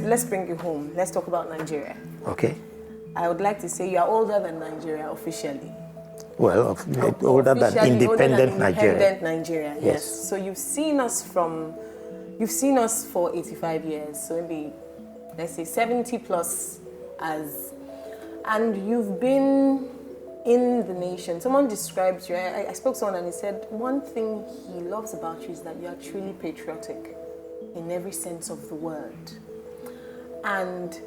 let's bring it home. Let's talk about Nigeria. Okay. I would like to say you are older than Nigeria officially. Well, older than independent Nigeria. Independent Nigeria, yes. Yes. So you've seen us for 85 years. So maybe, let's say 70 plus and you've been in the nation. Someone described you, I spoke to someone and he said, one thing he loves about you is that you are truly patriotic in every sense of the word. And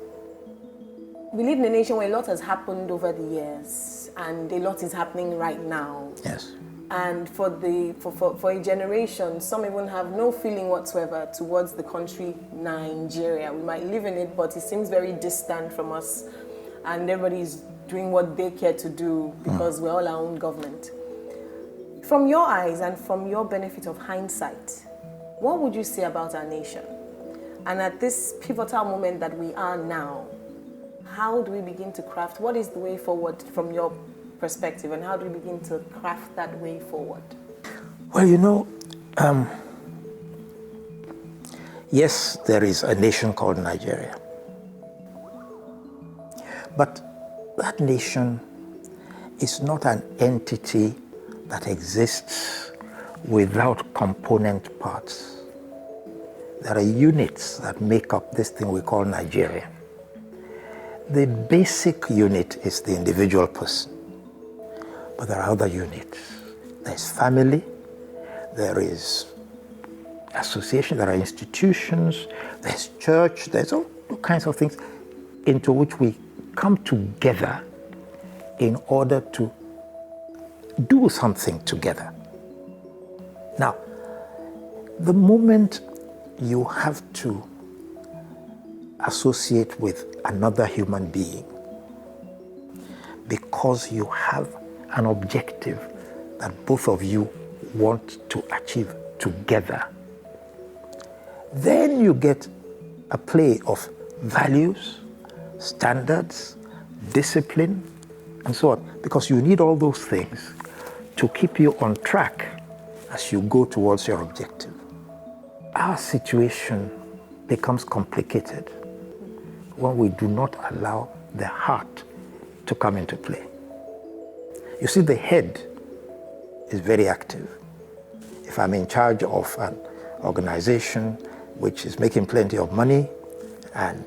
we live in a nation where a lot has happened over the years and a lot is happening right now. Yes. And for a generation, some even have no feeling whatsoever towards the country Nigeria. We might live in it, but it seems very distant from us and everybody's doing what they care to do because we're all our own government. From your eyes and from your benefit of hindsight, what would you say about our nation? And at this pivotal moment that we are now, how do we begin to craft, what is the way forward from your perspective, and how do we begin to craft that way forward? Well, yes, there is a nation called Nigeria. But that nation is not an entity that exists without component parts. There are units that make up this thing we call Nigeria. The basic unit is the individual person, but there are other units. There's family, there is association, there are institutions, there's church, there's all kinds of things into which we come together in order to do something together. Now, the moment you have to associate with another human being because you have an objective that both of you want to achieve together, then you get a play of values, standards, discipline, and so on, because you need all those things to keep you on track as you go towards your objective. Our situation becomes complicated when we do not allow the heart to come into play. You see, the head is very active. If I'm in charge of an organization which is making plenty of money and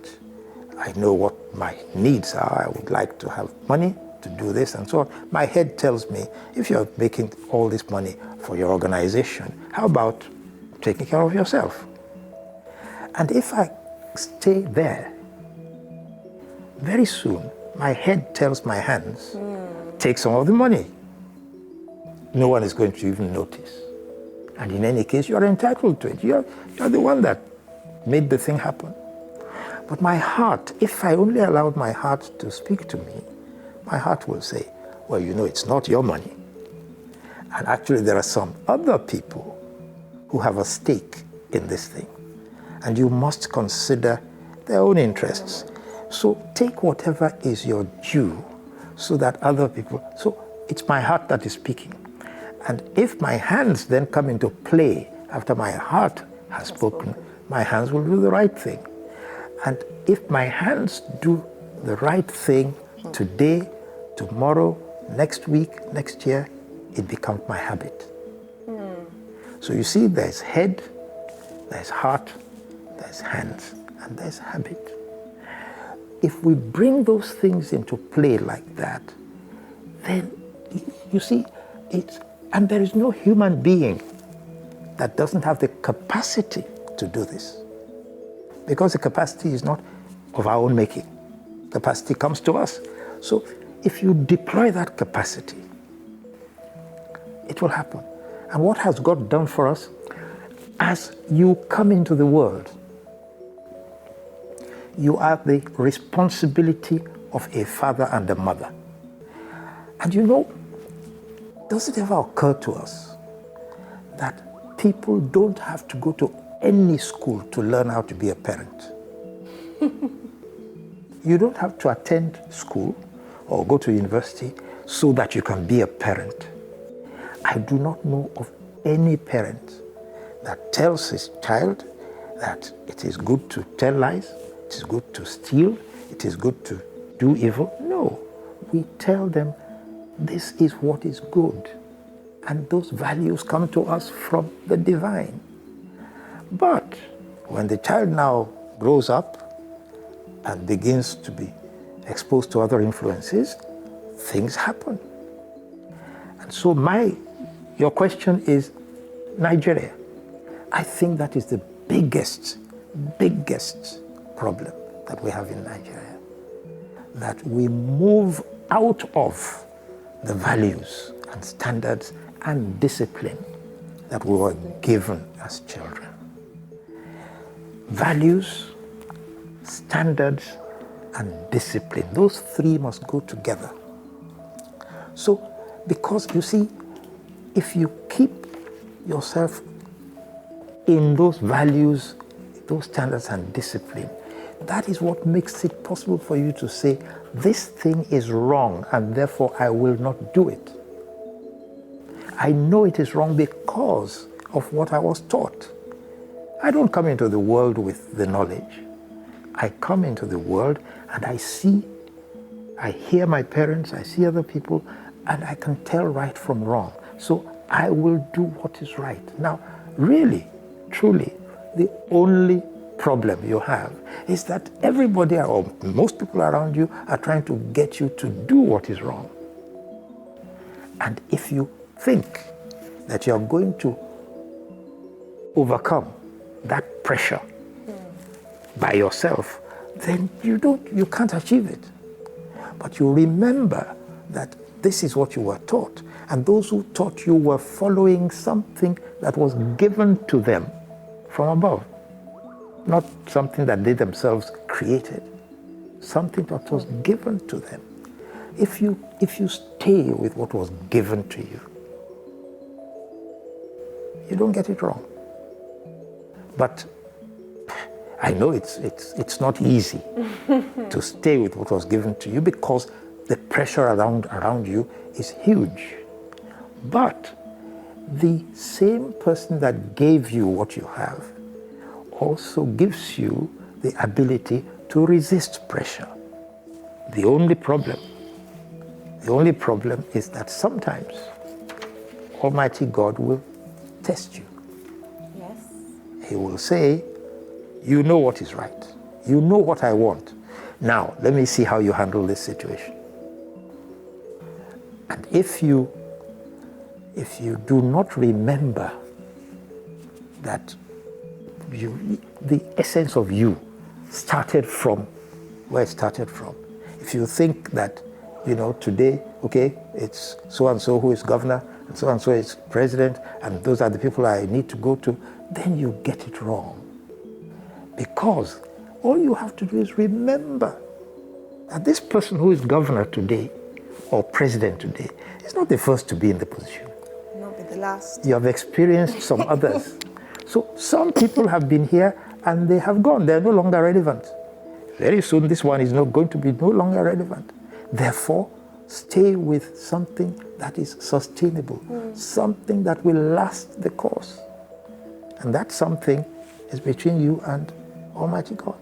I know what my needs are, I would like to have money to do this and so on, my head tells me, if you're making all this money for your organization, how about taking care of yourself? And if I stay there, very soon my head tells my hands, take some of the money. No one is going to even notice. And in any case, you're entitled to it. You're the one that made the thing happen. But my heart, if I only allowed my heart to speak to me, my heart will say, well, it's not your money. And actually, there are some other people who have a stake in this thing. And you must consider their own interests. So take whatever is your due so that other people, so it's my heart that is speaking. And if my hands then come into play after my heart has spoken, my hands will do the right thing. And if my hands do the right thing today, tomorrow, next week, next year, it becomes my habit. So you see, there's head, there's heart, there's hands, and there's habit. If we bring those things into play like that, then you see, and there is no human being that doesn't have the capacity to do this. Because the capacity is not of our own making. Capacity comes to us. So if you deploy that capacity, it will happen. And what has God done for us? As you come into the world, you have the responsibility of a father and a mother. And does it ever occur to us that people don't have to go to any school to learn how to be a parent? You don't have to attend school or go to university so that you can be a parent. I do not know of any parent that tells his child that it is good to tell lies, it is good to steal, it is good to do evil. No, we tell them this is what is good. And those values come to us from the divine. But when the child now grows up and begins to be exposed to other influences, things happen. And so your question is Nigeria. I think that is the biggest problem that we have in Nigeria. That we move out of the values and standards and discipline that we were given as children. Values, standards, and discipline. Those three must go together. So, because you see, if you keep yourself in those values, those standards and discipline, that is what makes it possible for you to say, this thing is wrong and therefore I will not do it. I know it is wrong because of what I was taught. I don't come into the world with the knowledge. I come into the world and I hear my parents, I see other people, and I can tell right from wrong. So I will do what is right. Now, really, truly, the only problem you have is that everybody or most people around you are trying to get you to do what is wrong. And if you think that you're going to overcome that pressure by yourself, then you can't achieve it. But you remember that this is what you were taught, and those who taught you were following something that was given to them from above, not something that they themselves created, something that was given to them. If you stay with what was given to you, you don't get it wrong. But I know it's not easy to stay with what was given to you because the pressure around you is huge. But the same person that gave you what you have also gives you the ability to resist pressure. The only problem is that sometimes Almighty God will test you. Yes. He will say, you know what is right. You know what I want. Now, let me see how you handle this situation. And if you do not remember that the essence of you started from where it started from, if you think that, today, okay, it's so-and-so who is governor, and so-and-so is president, and those are the people I need to go to, then you get it wrong. Because all you have to do is remember that this person who is governor today, or president today, is not the first to be in the position. Not be the last. You have experienced some others. So some people have been here and they have gone. They're no longer relevant. Very soon this one is going to be no longer relevant. Therefore, stay with something that is sustainable, something that will last the course. And that something is between you and Almighty God.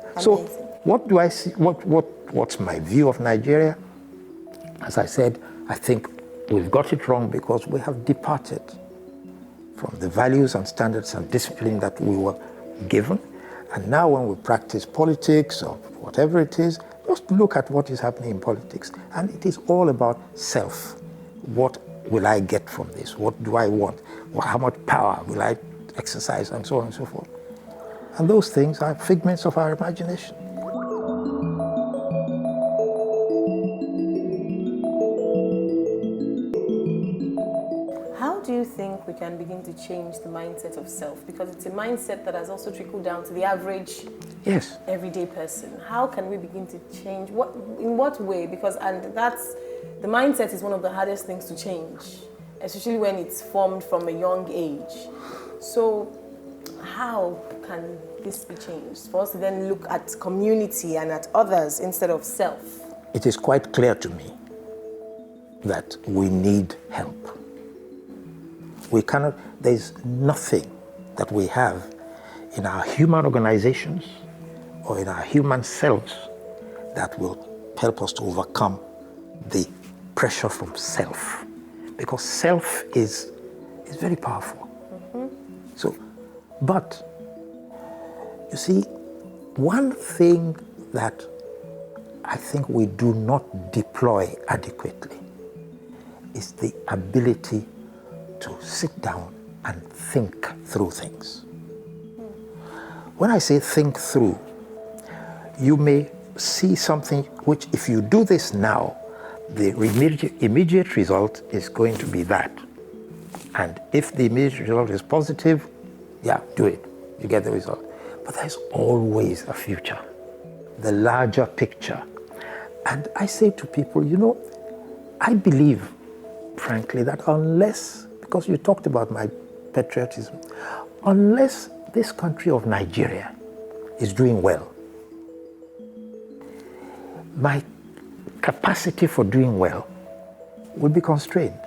Amazing. So what do I see? What's my view of Nigeria? As I said, I think we've got it wrong because we have departed from the values and standards and discipline that we were given. And now when we practice politics or whatever it is, just look at what is happening in politics. And it is all about self. What will I get from this? What do I want? How much power will I exercise? And so on and so forth. And those things are figments of our imagination. How do you think we can begin to change the mindset of self? Because it's a mindset that has also trickled down to the average everyday person. How can we begin to change? In what way? Because the mindset is one of the hardest things to change, especially when it's formed from a young age. So how can this be changed? For us to then look at community and at others instead of self. It is quite clear to me that we need help. There's nothing that we have in our human organizations or in our human selves that will help us to overcome the pressure from self. Because self is very powerful. So, but, you see, one thing that I think we do not deploy adequately is the ability to sit down and think through things. When I say think through, you may see something which, if you do this now, the immediate result is going to be that. And if the immediate result is positive, yeah, do it. You get the result. But there's always a future, the larger picture. And I say to people, you know, I believe, frankly, that unless, because you talked about my patriotism, unless this country of Nigeria is doing well, my capacity for doing well will be constrained.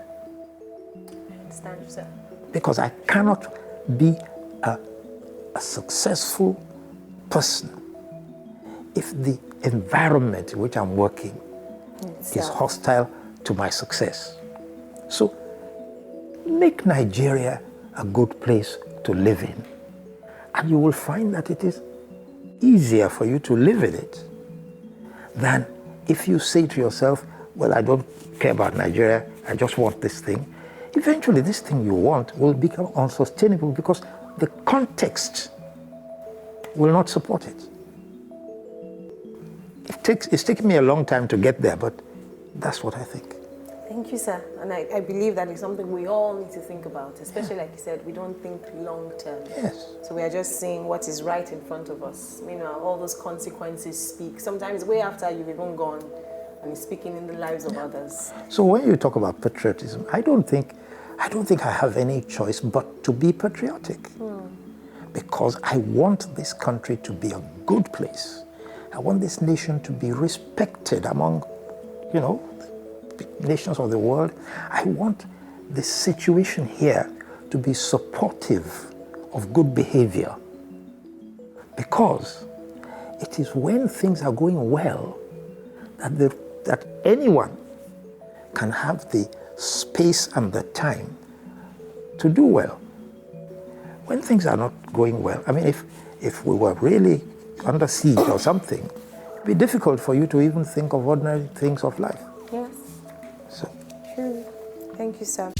I understand, sir. Because I cannot be a successful person if the environment in which I'm working is hostile to my success. So make Nigeria a good place to live in, and you will find that it is easier for you to live in it than if you say to yourself, well, I don't care about Nigeria, I just want this thing. Eventually, this thing you want will become unsustainable because the context will not support it. It's taken me a long time to get there, but that's what I think. Thank you, sir. And I believe that is something we all need to think about, especially like you said, we don't think long term. Yes. So we are just seeing what is right in front of us. Meanwhile, all those consequences speak. Sometimes way after you've even gone and it's speaking in the lives of others. So when you talk about patriotism, I don't think I have any choice but to be patriotic. Because I want this country to be a good place. I want this nation to be respected among, you know, nations of the world. I want the situation here to be supportive of good behavior, because it is when things are going well that anyone can have the space and the time to do well. When things are not going well, I mean, if we were really under siege or something, it'd be difficult for you to even think of ordinary things of life. Yes. So. True. Thank you, sir.